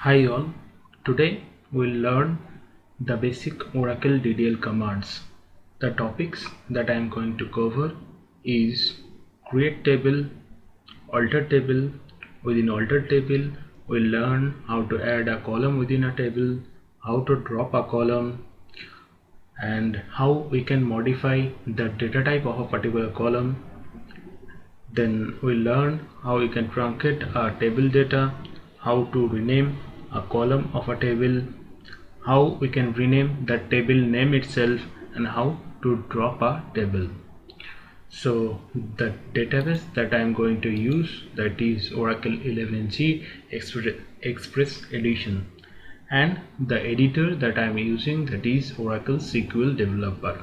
Hi all, today we'll learn the basic Oracle DDL commands. The topics that I am going to cover is create table, alter table. Within alter table, we'll learn how to add a column within a table, how to drop a column, and how we can modify the data type of a particular column. Then we'll learn how we can truncate a table data, how to rename a column of a table, how we can rename the table name itself, and how to drop a table. So the database that I am going to use, that is Oracle 11g Express Edition, and the editor that I am using, that is Oracle SQL Developer.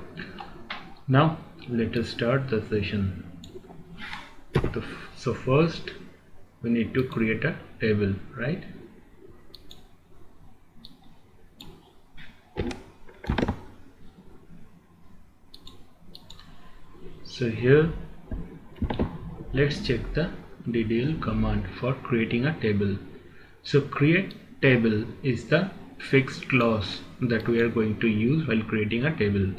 Now let us start the session. So first we need to create a table, right? So here let's check the DDL command for creating a table. So create table is the fixed clause that we are going to use while creating a table.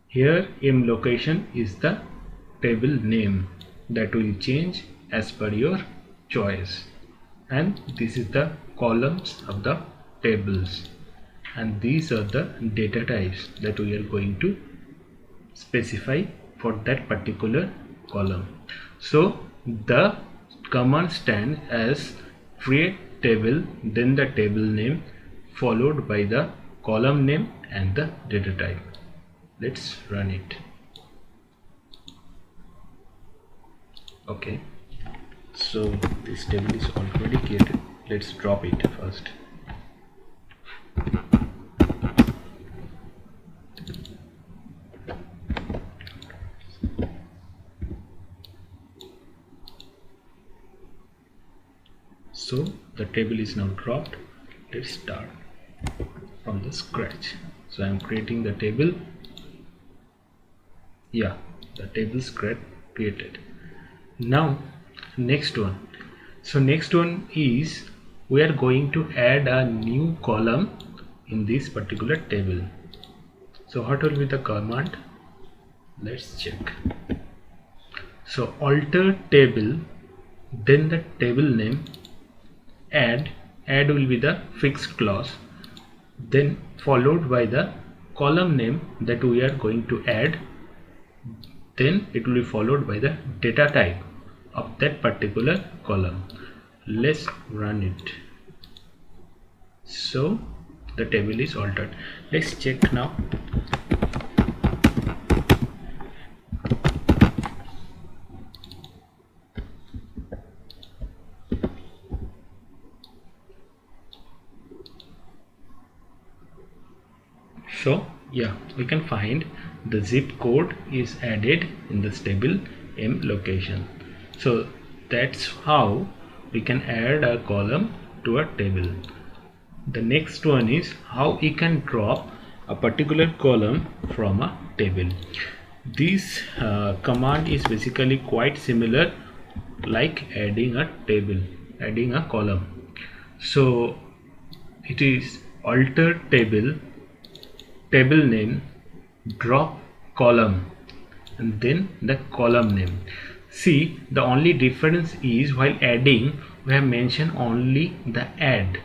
Here m location is the table name that will change as per your choice, and this is the columns of the tables, and these are the data types that we are going to specify for that particular column. So the command stands as create table, then the table name followed by the column name and the data type. Let's run it. Okay, so this table is already created. Let's drop it first. So the table is now dropped. Let's start from the scratch. So I am creating the table. Yeah, the table is created. Now next one. So next one is we are going to add a new column in this particular table. So what will be the command? Let's check. So alter table, then the table name, add will be the fixed clause, then followed by the column name that we are going to add, then it will be followed by the data type of that particular column. Let's run it. So the table is altered. Let's check now. So yeah, we can find the zip code is added in this table m location. So that's how we can add a column to a table. The next one is how we can drop a particular column from a table. This command is basically quite similar like adding a table, adding a column. So it is alter table, table name, drop column, and then the column name. See, the only difference is while adding we have mentioned only the add,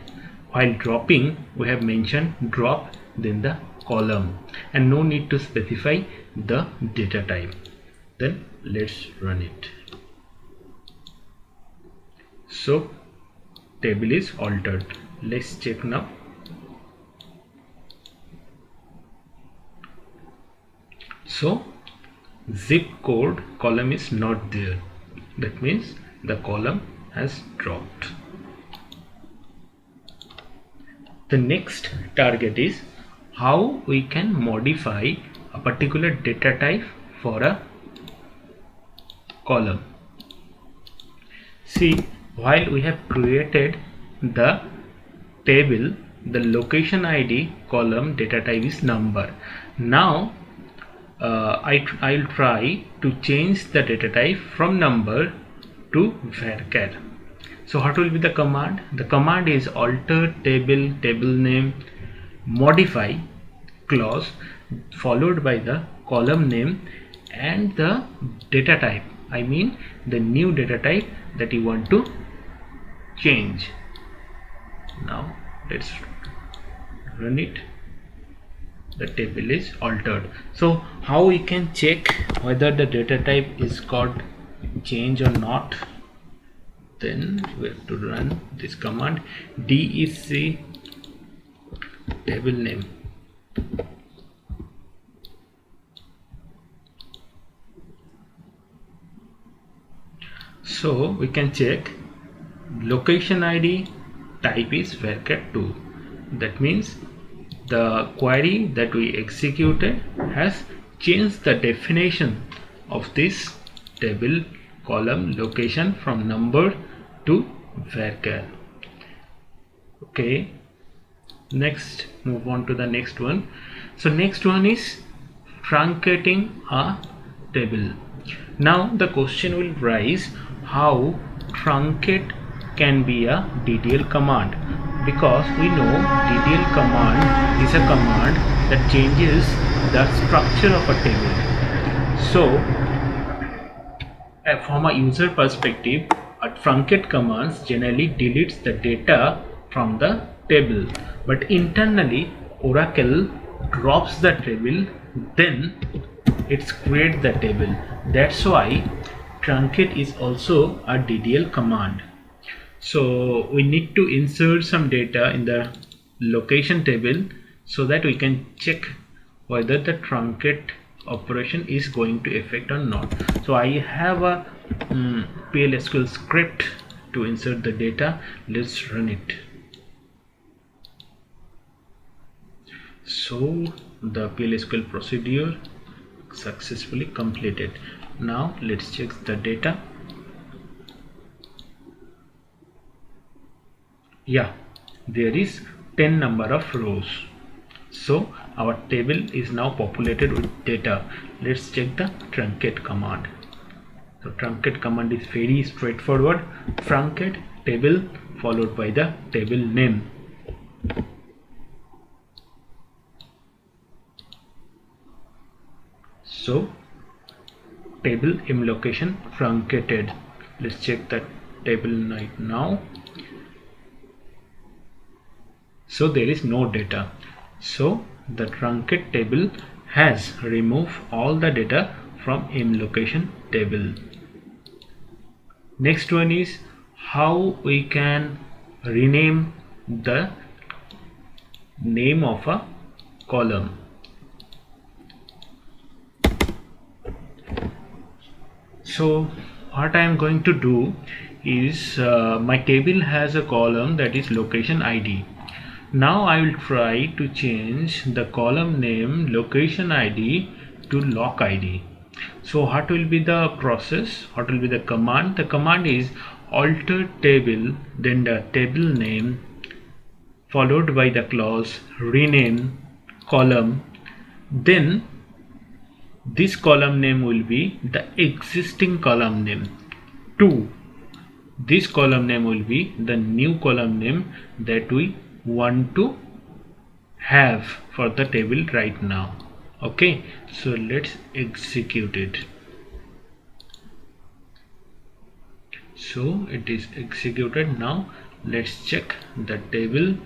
while dropping we have mentioned drop then the column, and no need to specify the data type. Then let's run it. So table is altered. Let's check now. So zip code column is not there. That means the column has dropped. The next target is how we can modify a particular data type for a column. See, while we have created the table, the location ID column data type is number. Now I'll try to change the data type from number to varchar. So what will be the command? The command is alter table, table name, modify clause followed by the column name and the data type. I mean the new data type that you want to change. Now let's run it. The table is altered. So how we can check whether the data type is got change or not? Then we have to run this command dec table name. So we can check location ID, type is varchar2. That means the query that we executed has changed the definition of this table column location from number to varchar. Okay, next move on to the next one. So next one is truncating a table. Now the question will rise, how truncate can be a DDL command, because we know DDL command is a command that changes the structure of a table. So from a user perspective, a truncate commands generally deletes the data from the table, but internally Oracle drops the table, then it creates the table. That's why truncate is also a DDL command. So we need to insert some data in the location table so that we can check whether the truncate operation is going to affect or not. So I have a PL SQL script to insert the data. Let's run it. So the PL SQL procedure successfully completed. Now let's check the data. Yeah, there is 10 number of rows. So our table is now populated with data. Let's check the truncate command. So truncate command is very straightforward. Truncate table followed by the table name. So table m location truncated. Let's check that table right now. So there is no data. So the truncate table has removed all the data from m location table. Next one is how we can rename the name of a column. So what I am going to do is my table has a column that is location ID. Now I will try to change the column name location ID to loc ID. So what will be the process? What will be the command? The command is alter table, then the table name followed by the clause rename column. Then this column name will be the existing column name. 2. This column name will be the new column name that we want to have for the table right now. Okay, so let's execute it. So it is executed. Now let's check the table.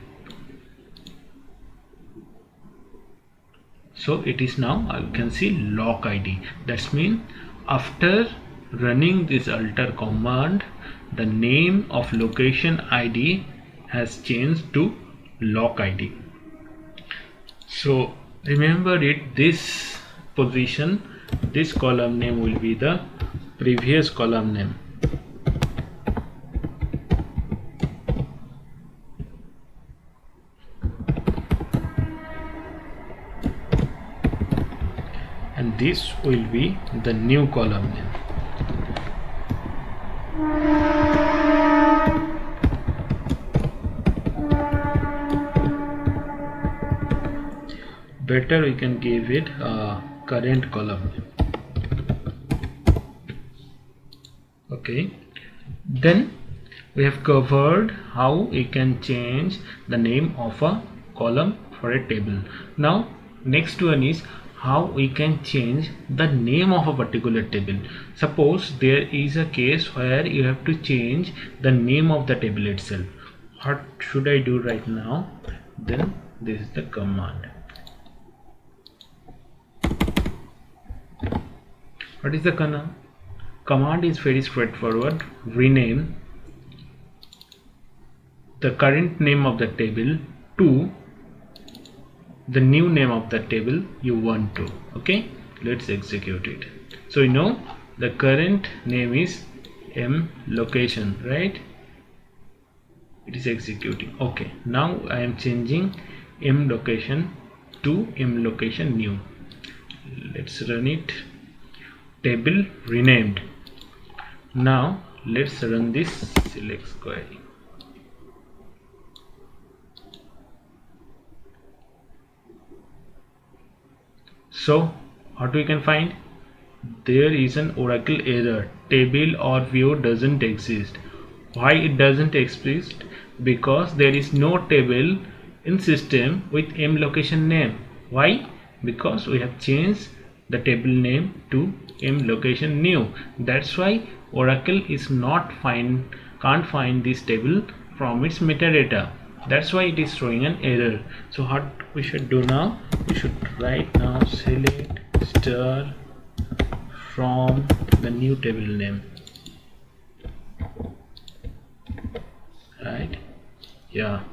So it is now, you can see loc ID. That means after running this alter command, the name of location ID has changed to loc ID. So remember it, this position, this column name will be the previous column name. And this will be the new column name. Better we can give it a current column name. Okay, then we have covered how we can change the name of a column for a table. Now next one is how we can change the name of a particular table. Suppose there is a case where you have to change the name of the table itself. What should I do right now? Then this is the command. What is the command? Command is very straightforward. Rename the current name of the table to the new name of the table you want to. Okay, let's execute it. So you know the current name is m location, right? It is executing. Okay, now I am changing m location to m location new. Let's run it. Table renamed. Now let's run this select query. So what we can find? There is an Oracle error. Table or view doesn't exist. Why it doesn't exist? Because there is no table in system with m location name. Why? Because we have changed the table name to m location new. That's why Oracle is can't find this table from its metadata. That's why it is showing an error. So what we should do now? We should write now select star from the new table name. Right? Yeah.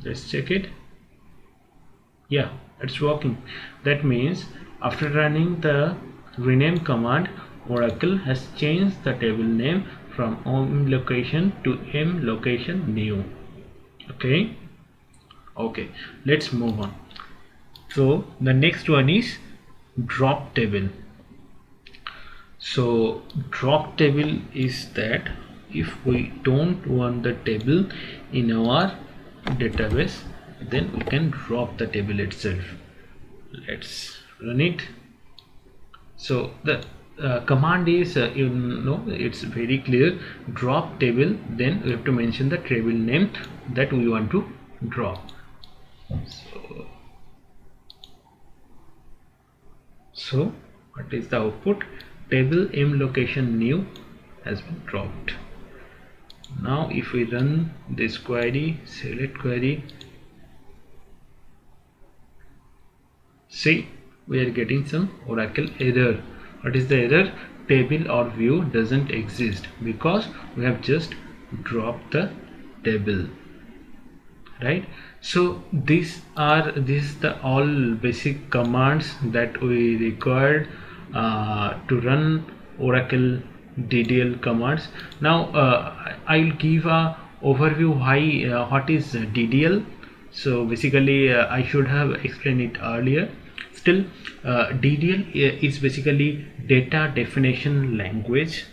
Let's check it. Yeah, it's working. That means after running the rename command, Oracle has changed the table name from m location to m location new. Okay. Let's move on. So the next one is drop table. So drop table is that if we don't want the table in our database, then we can drop the table itself. Let's run it. So the command is it's very clear. Drop table, then we have to mention the table name that we want to drop. So what is the output? Table m location new has been dropped. Now if we run this query, select query, see we are getting some Oracle error. What is the error? Table or view doesn't exist because we have just dropped the table, right? So these are the all basic commands that we required to run Oracle DDL commands. Now I'll give a overview what is DDL. So basically I should have explained it earlier. Still, DDL is basically data definition language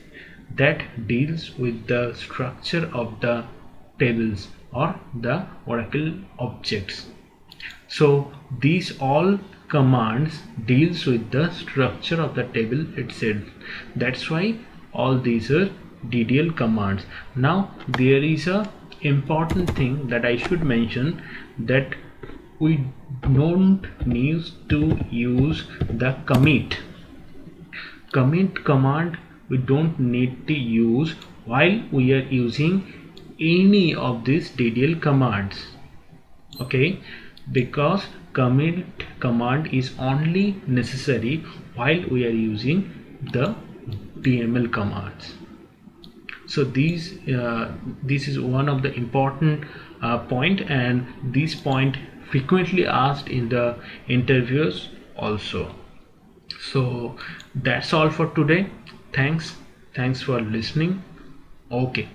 that deals with the structure of the tables or the Oracle objects. So these all commands deals with the structure of the table itself. That's why all these are DDL commands. Now there is a important thing that I should mention, that we don't need to use the commit command. We don't need to use while we are using any of these DDL commands. Okay, because commit command is only necessary while we are using the DML commands. So this is one of the important point, and this point frequently asked in the interviews also. So that's all for today. Thanks for listening. Okay.